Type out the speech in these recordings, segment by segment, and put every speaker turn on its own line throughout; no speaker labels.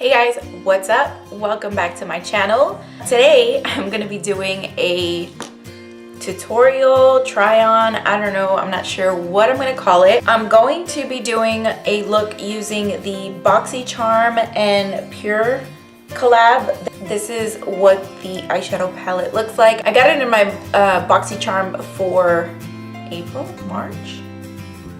Hey guys, what's up? Welcome back to my channel. Today I'm going to be doing a tutorial, try on, I don't know, I'm not sure what I'm going to call it. I'm going to be doing a look using the BoxyCharm and PÜR collab. This is what the eyeshadow palette looks like. I got it in my BoxyCharm for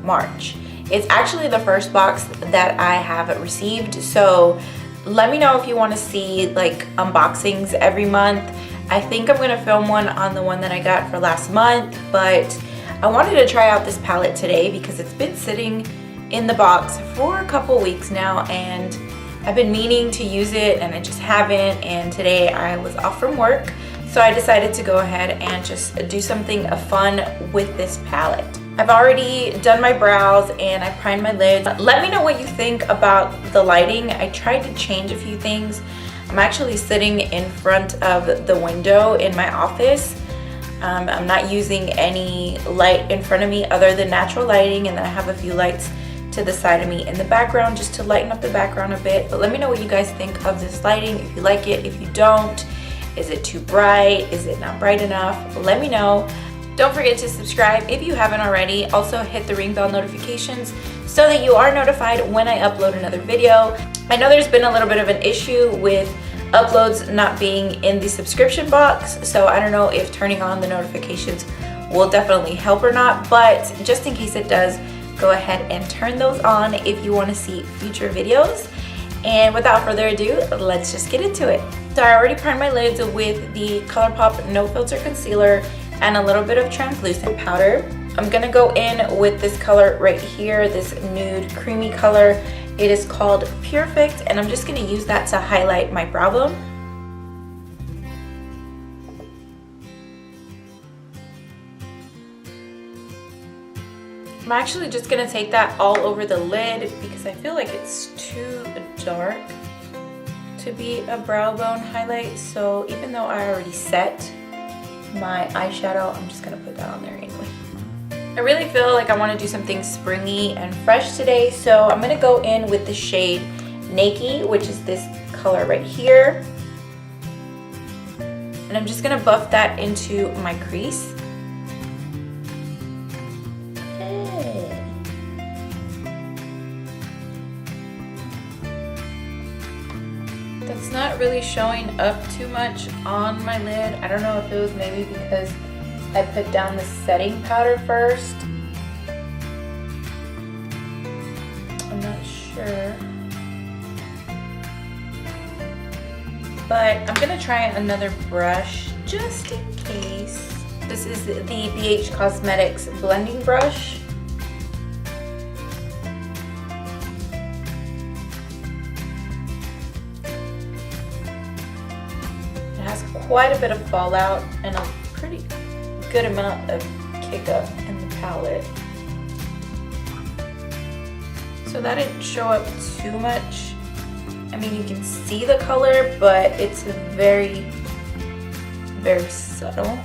March. It's actually the first box that I have received, so let me know if you want to see like unboxings every month. I think I'm going to film one on the one that I got for last month, but I wanted to try out this palette today because it's been sitting in the box for a couple weeks now and I've been meaning to use it and I just haven't, and today I was off from work, so I decided to go ahead and just do something fun with this palette. I've already done my brows and I primed my lids. Let me know what you think about the lighting. I tried to change a few things. I'm actually sitting in front of the window in my office. I'm not using any light in front of me other than natural lighting, and then I have a few lights to the side of me in the background just to lighten up the background a bit. But let me know what you guys think of this lighting, if you like it, if you don't. Is it too bright? Is it not bright enough? Let me know. Don't forget to subscribe if you haven't already. Also hit the ring bell notifications so that you are notified when I upload another video. I know there's been a little bit of an issue with uploads not being in the subscription box, so I don't know if turning on the notifications will definitely help or not, but just in case it does, go ahead and turn those on if you want to see future videos. And without further ado, let's just get into it. So I already primed my lids with the ColourPop No Filter Concealer and a little bit of translucent powder. I'm gonna go in with this color right here, this nude creamy color. It is called Perfect, and I'm just gonna use that to highlight my brow bone. I'm actually just gonna take that all over the lid because I feel like it's too dark to be a brow bone highlight. So even though I already set my eyeshadow, I'm just gonna put that on there anyway. I really feel like I want to do something springy and fresh today, so I'm gonna go in with the shade Naked, which is this color right here, and I'm just gonna buff that into my crease. That's not really showing up too much on my lid. I don't know if it was maybe because I put down the setting powder first. I'm not sure. But I'm gonna try another brush just in case. This is the BH Cosmetics blending brush. Quite a bit of fallout and a pretty good amount of kick up in the palette, so that didn't show up too much. I mean, you can see the color, but it's very subtle.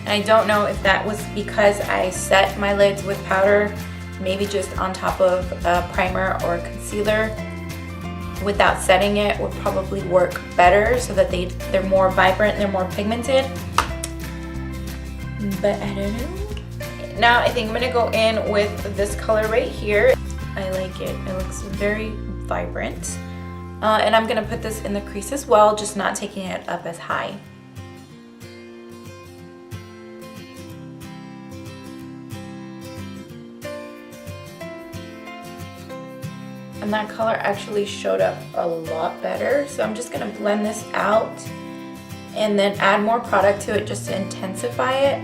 And I don't know if that was because I set my lids with powder, maybe just on top of a primer or a concealer. Without setting it would probably work better so that they're more vibrant, they're more pigmented. But I don't know. Now I think I'm gonna go in with this color right here. I like it. It looks very vibrant. And I'm gonna put this in the crease as well, just not taking it up as high. And that color actually showed up a lot better, so I'm just gonna blend this out and then add more product to it just to intensify it.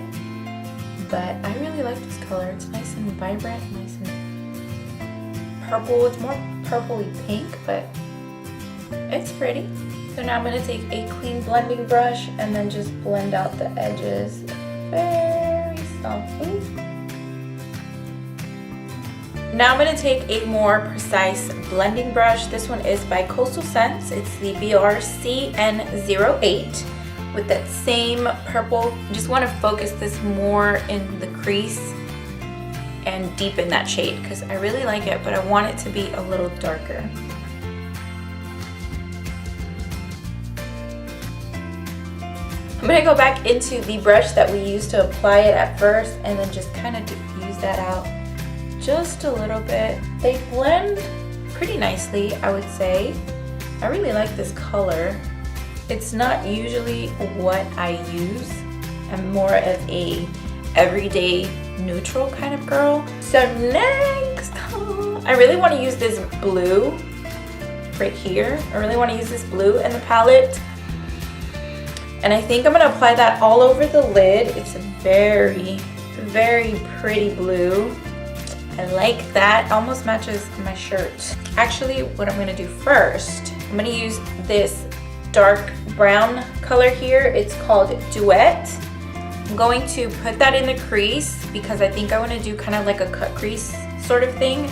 But I really like this color. It's nice and vibrant, nice and purple. It's more purpley pink, but it's pretty. So now I'm gonna take a clean blending brush and then just blend out the edges very softly. Now I'm going to take a more precise blending brush. This one is by Coastal Scents. It's the BRCN08 with that same purple. I just want to focus this more in the crease and deepen that shade because I really like it, but I want it to be a little darker. I'm gonna go back into the brush that we used to apply it at first and then just kind of diffuse that out just a little bit. They blend pretty nicely, I would say. I really like this color. It's not usually what I use. I'm more of a everyday neutral kind of girl. So next, I really want to use this blue right here. I really want to use this blue in the palette. And I think I'm going to apply that all over the lid. It's a very, very pretty blue. I like that. Almost matches my shirt. Actually, what I'm going to do first, I'm going to use this dark brown color here. It's called Duet. I'm going to put that in the crease because I think I want to do kind of like a cut crease sort of thing.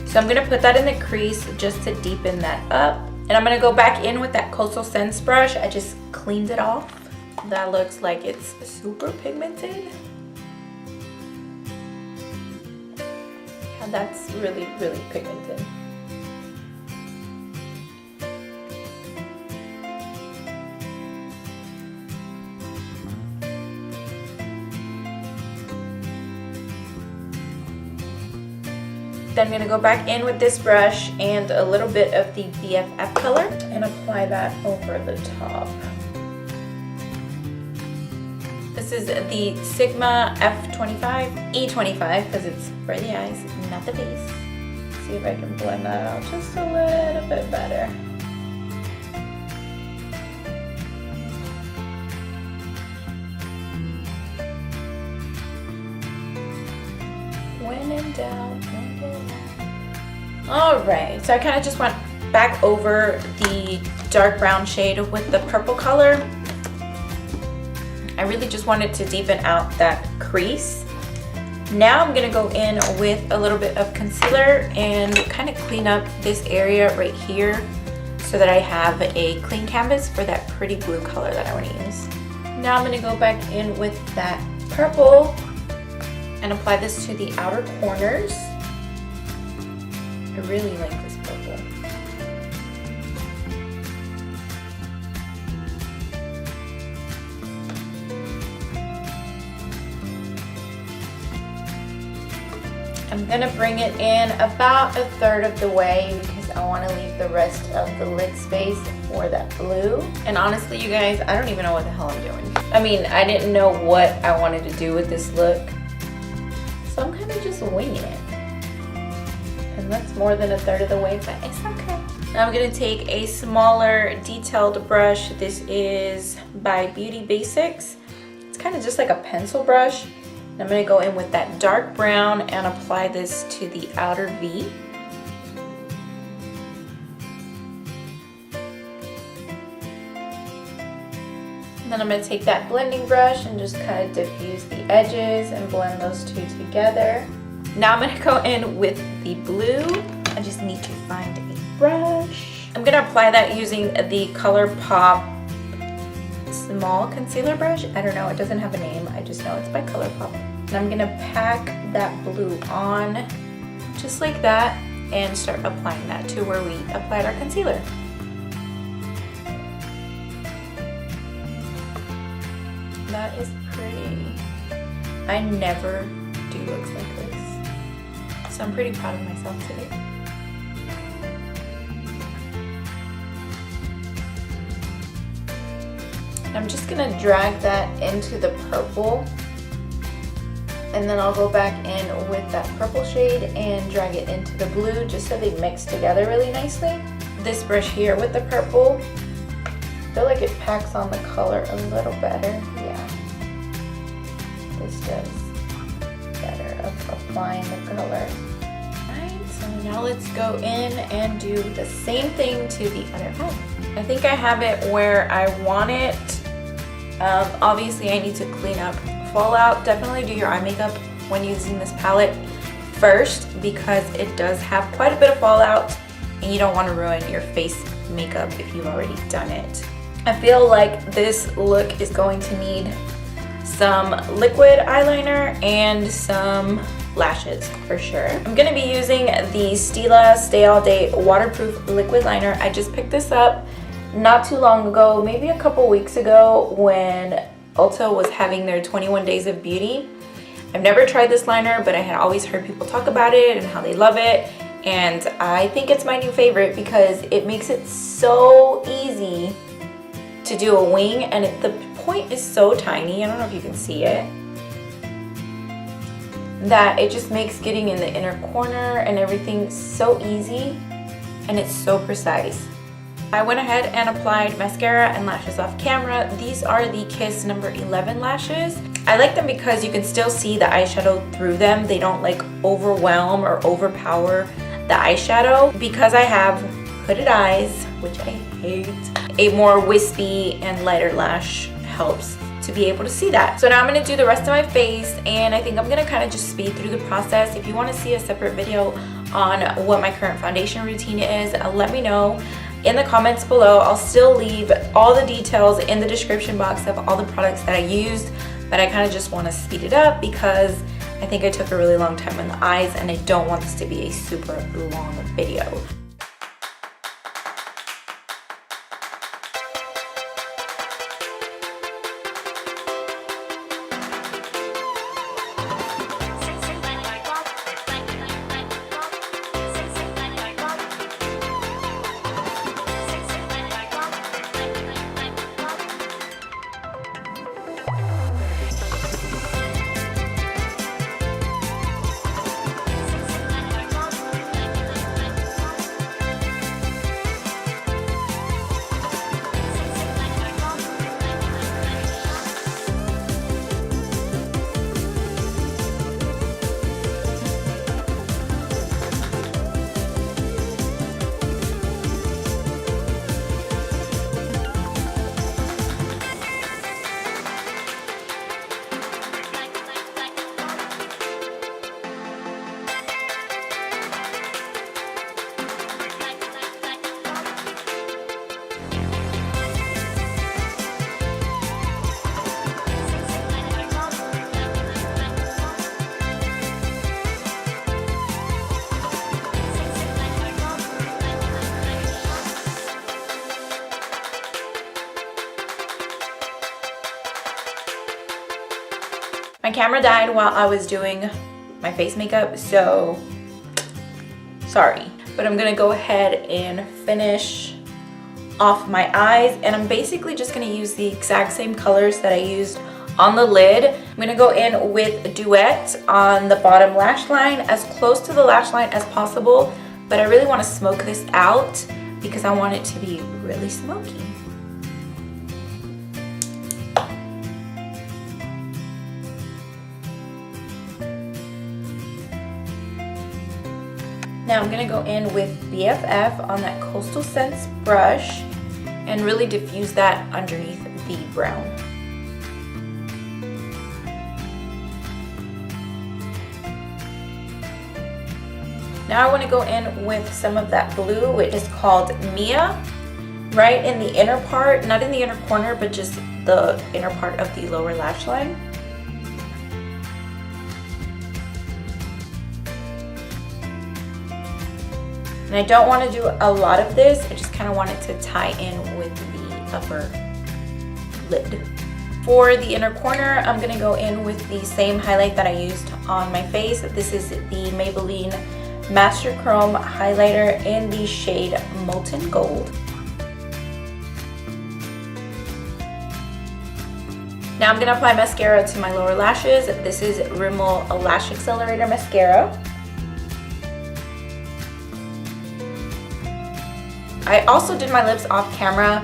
So I'm going to put that in the crease just to deepen that up. And I'm going to go back in with that Coastal Scents brush. I just cleaned it off. That looks like it's super pigmented. Yeah, that's really, really pigmented. Then I'm going to go back in with this brush and a little bit of the BFF color and apply that over the top. This is the Sigma F25, E25 because it's for the eyes, not the face. See if I can blend that out just a little bit better. When in doubt, alright, so I kind of just went back over the dark brown shade with the purple color. I really just wanted to deepen out that crease. Now I'm going to go in with a little bit of concealer and kind of clean up this area right here so that I have a clean canvas for that pretty blue color that I want to use. Now I'm going to go back in with that purple and apply this to the outer corners. I really like this purple. I'm gonna bring it in about a third of the way because I want to leave the rest of the lid space for that blue. And honestly, you guys, I don't even know what the hell I'm doing. I mean, I didn't know what I wanted to do with this look. So I'm kind of just winging it. And that's more than a third of the way, but it's okay. Now I'm going to take a smaller detailed brush. This is by Beauty Basics. It's kind of just like a pencil brush. And I'm going to go in with that dark brown and apply this to the outer V. And then I'm going to take that blending brush and just kind of diffuse the edges and blend those two together. Now I'm going to go in with the blue. I just need to find a brush. I'm going to apply that using the ColourPop small concealer brush. I don't know, it doesn't have a name. I just know it's by ColourPop. And I'm going to pack that blue on just like that and start applying that to where we applied our concealer. That is pretty. I never do looks like this. So I'm pretty proud of myself today. I'm just gonna drag that into the purple, and then I'll go back in with that purple shade and drag it into the blue just so they mix together really nicely. This brush here with the purple, I feel like it packs on the color a little better. Yeah, this does better of applying the color. Alright, so now let's go in and do the same thing to the other eye. I think I have it where I want it. Obviously I need to clean up fallout. Definitely do your eye makeup when using this palette first because it does have quite a bit of fallout and you don't want to ruin your face makeup if you've already done it. I feel like this look is going to need some liquid eyeliner and some lashes for sure. I'm gonna be using the Stila Stay All Day Waterproof Liquid Liner. I just picked this up not too long ago, maybe a couple weeks ago, when Ulta was having their 21 Days of Beauty. I've never tried this liner, but I had always heard people talk about it and how they love it. And I think it's my new favorite because it makes it so easy to do a wing, and the point is so tiny, I don't know if you can see it, that it just makes getting in the inner corner and everything so easy, and it's so precise. I went ahead and applied mascara and lashes off camera. These are the Kiss number 11 lashes. I like them because you can still see the eyeshadow through them. They don't like overwhelm or overpower the eyeshadow. Because I have hooded eyes, which I hate, a more wispy and lighter lash helps to be able to see that. So now I'm gonna do the rest of my face, and I think I'm gonna kind of just speed through the process. If you want to see a separate video on what my current foundation routine is, let me know in the comments below. I'll still leave all the details in the description box of all the products that I used, but I kind of just want to speed it up because I think I took a really long time on the eyes, and I don't want this to be a super long video. My camera died while I was doing my face makeup, so sorry. But I'm gonna go ahead and finish off my eyes, and I'm basically just gonna use the exact same colors that I used on the lid. I'm gonna go in with Duet on the bottom lash line, as close to the lash line as possible, but I really wanna smoke this out because I want it to be really smoky. Now I'm gonna go in with BFF on that Coastal Scents brush and really diffuse that underneath the brown. Now I want to go in with some of that blue, which is called Mia, right in the inner part, not in the inner corner, but just the inner part of the lower lash line. And I don't want to do a lot of this, I just kind of want it to tie in with the upper lid. For the inner corner, I'm going to go in with the same highlight that I used on my face. This is the Maybelline Master Chrome highlighter in the shade Molten Gold. Now I'm going to apply mascara to my lower lashes. This is Rimmel Lash Accelerator mascara. I also did my lips off camera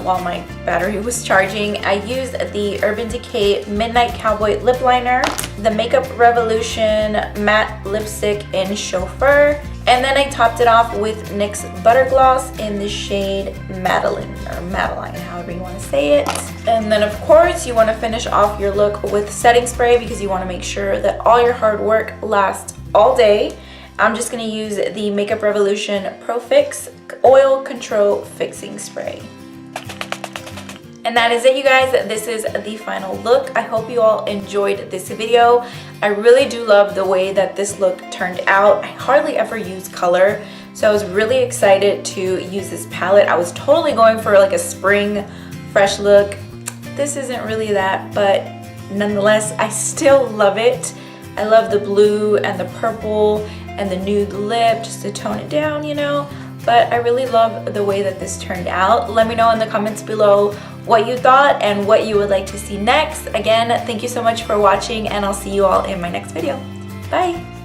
while my battery was charging. I used the Urban Decay Midnight Cowboy Lip Liner, the Makeup Revolution Matte Lipstick in Chauffer, and then I topped it off with NYX Butter Gloss in the shade Madeleine, or Madeline, however you want to say it. And then of course you want to finish off your look with setting spray because you want to make sure that all your hard work lasts all day. I'm just going to use the Makeup Revolution Pro Fix Oil Control Fixing Spray. And that is it, you guys. This is the final look. I hope you all enjoyed this video. I really do love the way that this look turned out. I hardly ever use color, so I was really excited to use this palette. I was totally going for like a spring fresh look. This isn't really that, but nonetheless, I still love it. I love the blue and the purple and the nude lip just to tone it down, you know. But I really love the way that this turned out. Let me know in the comments below what you thought and what you would like to see next. Again, thank you so much for watching, and I'll see you all in my next video. Bye!